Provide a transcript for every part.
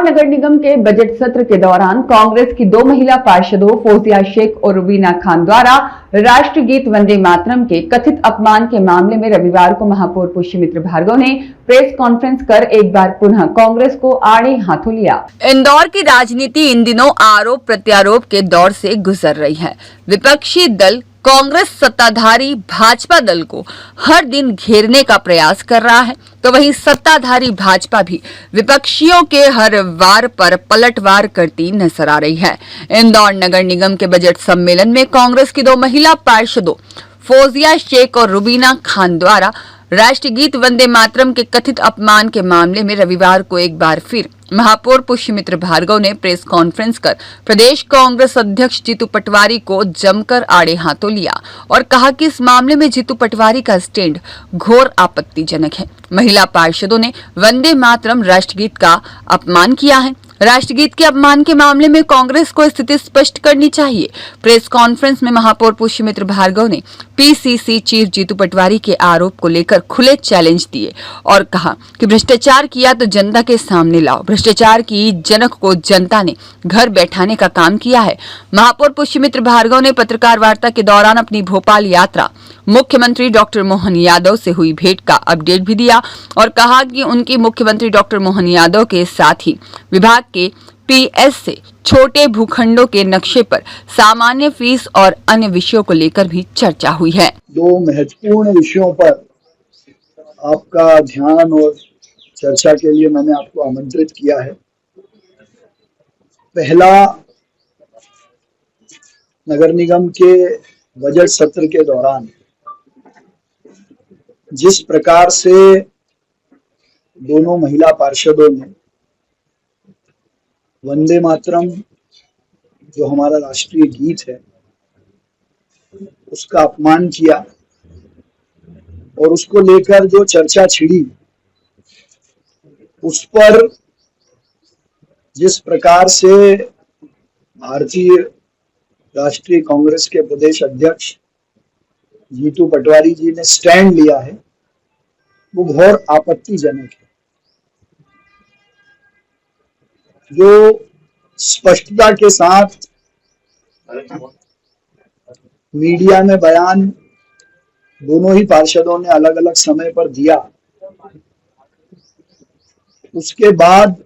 इंदौर नगर निगम के बजट सत्र के दौरान कांग्रेस की 2 महिला पार्षदों फौजिया शेख और रुबीना खान द्वारा राष्ट्रगीत वंदे मातरम के कथित अपमान के मामले में रविवार को महापौर पुष्यमित्र भार्गव ने प्रेस कॉन्फ्रेंस कर एक बार पुनः कांग्रेस को आड़े हाथों लिया। इंदौर की राजनीति इन दिनों आरोप प्रत्यारोप के दौर से गुजर रही है। विपक्षी दल कांग्रेस सत्ताधारी भाजपा दल को हर दिन घेरने का प्रयास कर रहा है, तो वहीं सत्ताधारी भाजपा भी विपक्षियों के हर वार पर पलटवार करती नजर आ रही है। इंदौर नगर निगम के बजट सम्मेलन में कांग्रेस की 2 महिला पार्षदों फौजिया शेख और रुबीना खान द्वारा राष्ट्रगीत वंदे मातरम के कथित अपमान के मामले में रविवार को एक बार फिर महापौर पुष्यमित्र भार्गव ने प्रेस कॉन्फ्रेंस कर प्रदेश कांग्रेस अध्यक्ष जीतू पटवारी को जमकर आड़े हाथों लिया और कहा कि इस मामले में जीतू पटवारी का स्टैंड घोर आपत्तिजनक है। महिला पार्षदों ने वंदे मातरम राष्ट्रगीत का अपमान किया है। राष्ट्रगीत के अपमान के मामले में कांग्रेस को स्थिति स्पष्ट करनी चाहिए। प्रेस कॉन्फ्रेंस में महापौर पुष्यमित्र भार्गव ने पीसीसी चीफ जीतू पटवारी के आरोप को लेकर खुले चैलेंज दिए और कहा कि भ्रष्टाचार किया तो जनता के सामने लाओ। भ्रष्टाचार की जनक को जनता ने घर बैठाने का काम किया है। महापौर पुष्यमित्र भार्गव ने पत्रकार वार्ता के दौरान अपनी भोपाल यात्रा, मुख्यमंत्री डॉक्टर मोहन यादव से हुई भेंट का अपडेट भी दिया और कहा कि उनकी मुख्यमंत्री डॉक्टर मोहन यादव के साथ ही विभाग के पीएस से छोटे भूखंडों के नक्शे पर सामान्य फीस और अन्य विषयों को लेकर भी चर्चा हुई है। 2 महत्वपूर्ण विषयों पर आपका ध्यान और चर्चा के लिए मैंने आपको आमंत्रित किया है। पहला, नगर निगम के बजट सत्र के दौरान जिस प्रकार से दोनों महिला पार्षदों ने वंदे मातरम जो हमारा राष्ट्रीय गीत है उसका अपमान किया और उसको लेकर जो चर्चा छिड़ी, उस पर जिस प्रकार से भारतीय राष्ट्रीय कांग्रेस के प्रदेश अध्यक्ष जीतू पटवारी जी ने स्टैंड लिया है, वो घोर आपत्तिजनक है। जो स्पष्टता के साथ मीडिया में बयान दोनों ही पार्षदों ने अलग अलग समय पर दिया, उसके बाद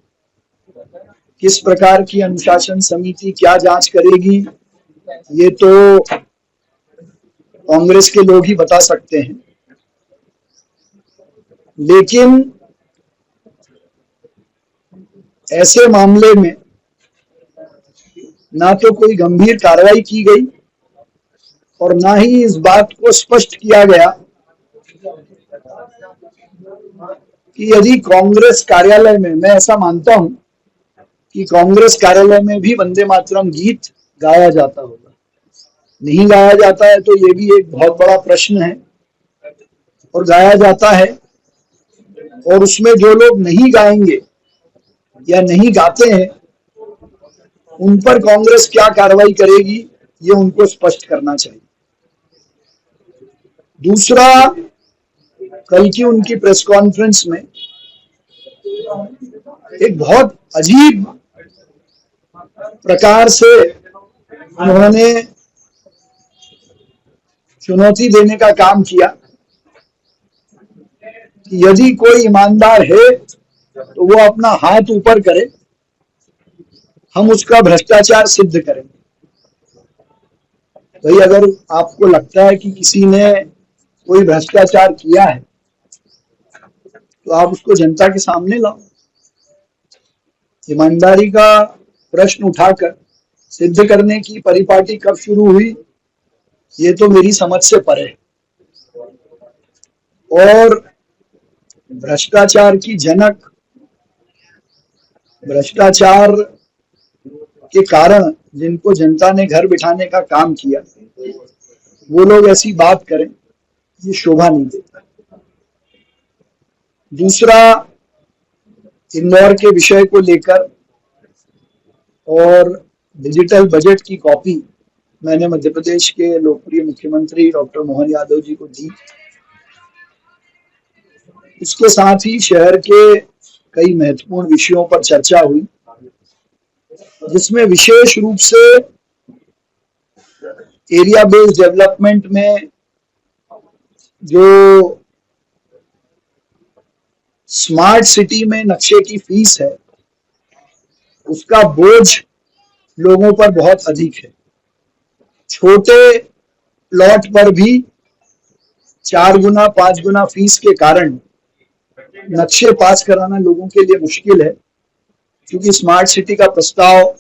किस प्रकार की अनुशासन समिति क्या जांच करेगी ये तो कांग्रेस के लोग ही बता सकते हैं। लेकिन ऐसे मामले में ना तो कोई गंभीर कार्रवाई की गई और ना ही इस बात को स्पष्ट किया गया कि यदि कांग्रेस कार्यालय में, मैं ऐसा मानता हूं कि कांग्रेस कार्यालय में भी वंदे मातरम गीत गाया जाता होगा, नहीं गाया जाता है तो ये भी एक बहुत बड़ा प्रश्न है, और गाया जाता है और उसमें जो लोग नहीं गाएंगे या नहीं गाते हैं उन पर कांग्रेस क्या कार्रवाई करेगी ये उनको स्पष्ट करना चाहिए। दूसरा, कल की उनकी प्रेस कॉन्फ्रेंस में एक बहुत अजीब प्रकार से उन्होंने चुनौती देने का काम किया कि यदि कोई ईमानदार है तो वो अपना हाथ ऊपर करे, हम उसका भ्रष्टाचार सिद्ध करेंगे। भाई, अगर आपको लगता है कि किसी ने कोई भ्रष्टाचार किया है तो आप उसको जनता के सामने लाओ। ईमानदारी का प्रश्न उठाकर सिद्ध करने की परिपाटी कब शुरू हुई ये तो मेरी समझ से परे है। और भ्रष्टाचार की जनक, भ्रष्टाचार के कारण जिनको जनता ने घर बिठाने का काम किया, वो लोग ऐसी बात करें, ये शोभा नहीं देता। दूसरा, इंदौर के विषय को लेकर और डिजिटल बजट की कॉपी मैंने मध्य प्रदेश के लोकप्रिय मुख्यमंत्री डॉक्टर मोहन यादव जी को दी। इसके साथ ही शहर के कई महत्वपूर्ण विषयों पर चर्चा हुई। जिसमें विशेष रूप से एरिया बेस्ड डेवलपमेंट में जो स्मार्ट सिटी में नक्शे की फीस है उसका बोझ लोगों पर बहुत अधिक है। छोटे प्लॉट पर भी 4 गुना 5 गुना फीस के कारण नक्शे पास कराना लोगों के लिए मुश्किल है। क्योंकि स्मार्ट सिटी का प्रस्ताव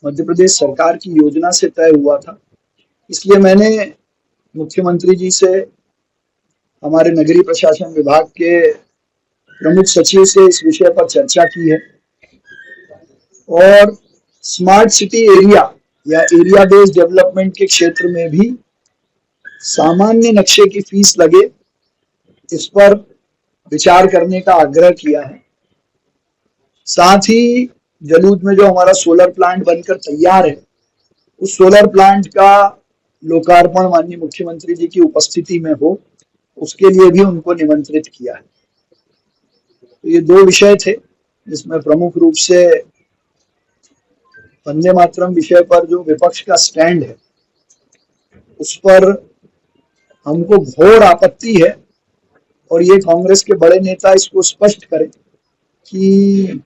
मध्य प्रदेश सरकार की योजना से तय हुआ था, इसलिए मैंने मुख्यमंत्री जी से, हमारे नगरीय प्रशासन विभाग के प्रमुख सचिव से इस विषय पर चर्चा की है और स्मार्ट सिटी एरिया या एरिया बेस्ड डेवलपमेंट के क्षेत्र में भी सामान्य नक्शे की फीस लगे, इस पर विचार करने का आग्रह किया है। साथ ही जलूद में जो हमारा सोलर प्लांट बनकर तैयार है, उस सोलर प्लांट का लोकार्पण माननीय मुख्यमंत्री जी की उपस्थिति में हो, उसके लिए भी उनको निमंत्रित किया है। तो ये 2 विषय थे जिसमें प्रमुख रूप से वंदे मातरम विषय पर जो विपक्ष का स्टैंड है उस पर हमको घोर आपत्ति है और ये कांग्रेस के बड़े नेता इसको स्पष्ट करें कि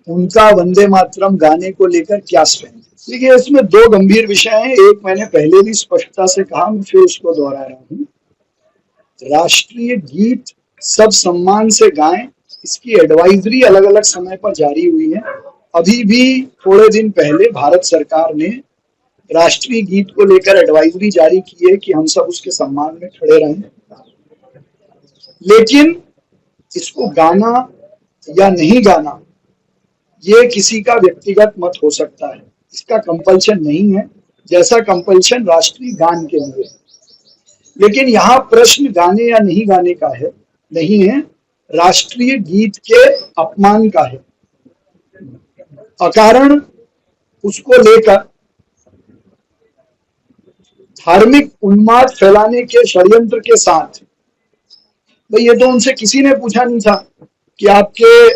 उनका वंदे मातरम गाने को लेकर क्या स्टैंड है। देखिए, इसमें 2 गंभीर विषय हैं। एक मैंने पहले भी स्पष्टता से कहा, मैं फिर उसको दोहरा रहा हूँ। राष्ट्रीय गीत सब सम्मान से गाएं, इसकी एडवाइजरी अलग अलग समय पर जारी हुई है। अभी भी थोड़े दिन पहले भारत सरकार ने राष्ट्रीय गीत को लेकर एडवाइजरी जारी की है कि हम सब उसके सम्मान में खड़े रहें, लेकिन इसको गाना या नहीं गाना ये किसी का व्यक्तिगत मत हो सकता है, इसका कंपल्शन नहीं है, जैसा कंपल्शन राष्ट्रीय गान के लिए। लेकिन यहाँ प्रश्न गाने या नहीं गाने का है, नहीं है, राष्ट्रीय गीत के अपमान का है। अकारण उसको लेकर धार्मिक उन्माद फैलाने के षड्यंत्र के साथ, भाई ये तो उनसे किसी ने पूछा नहीं था कि आपके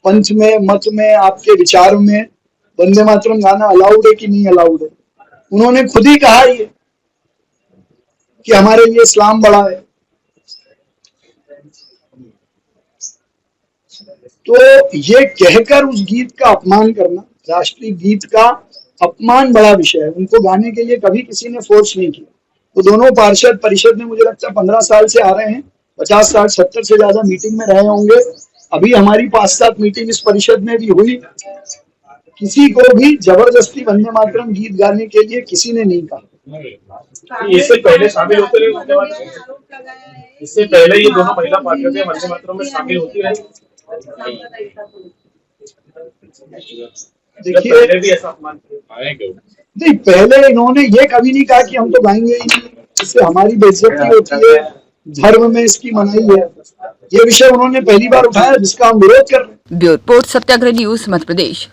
पंथ में, मत में, आपके विचार में वंदे मातरम गाना अलाउड है कि नहीं अलाउड है। उन्होंने खुद ही कहा ये कि हमारे लिए इस्लाम बड़ा है। तो ये कहकर उस गीत का अपमान करना, राष्ट्रीय गीत का अपमान बड़ा विषय है। उनको गाने के लिए कभी किसी ने फोर्स नहीं किया। तो दोनों पार्षद परिषद में मुझे लगता है 15 साल से आ रहे हैं, 50 60 70 से ज्यादा मीटिंग में रहे होंगे। अभी हमारी 5-7 मीटिंग इस परिषद में भी हुई, किसी को भी जबरदस्ती वंदे मातरम गीत गाने के लिए किसी ने नहीं कहा। इससे पहले शामिल होते रहे, इससे पहले ये दोनों महिला पार्षद वंदे मातरम में शामिल होती रही। देखिए, भी ऐसा अपमान नहीं, पहले इन्होंने ये कभी नहीं कहा कि हम तो गाएंगे ही नहीं, इससे हमारी बेइज्जती होती है, धर्म में इसकी मनाही है। ये विषय उन्होंने पहली बार उठाया जिसका हम विरोध कर रहे हैं। ब्यूरो रिपोर्ट, सत्याग्रह न्यूज, मध्य प्रदेश।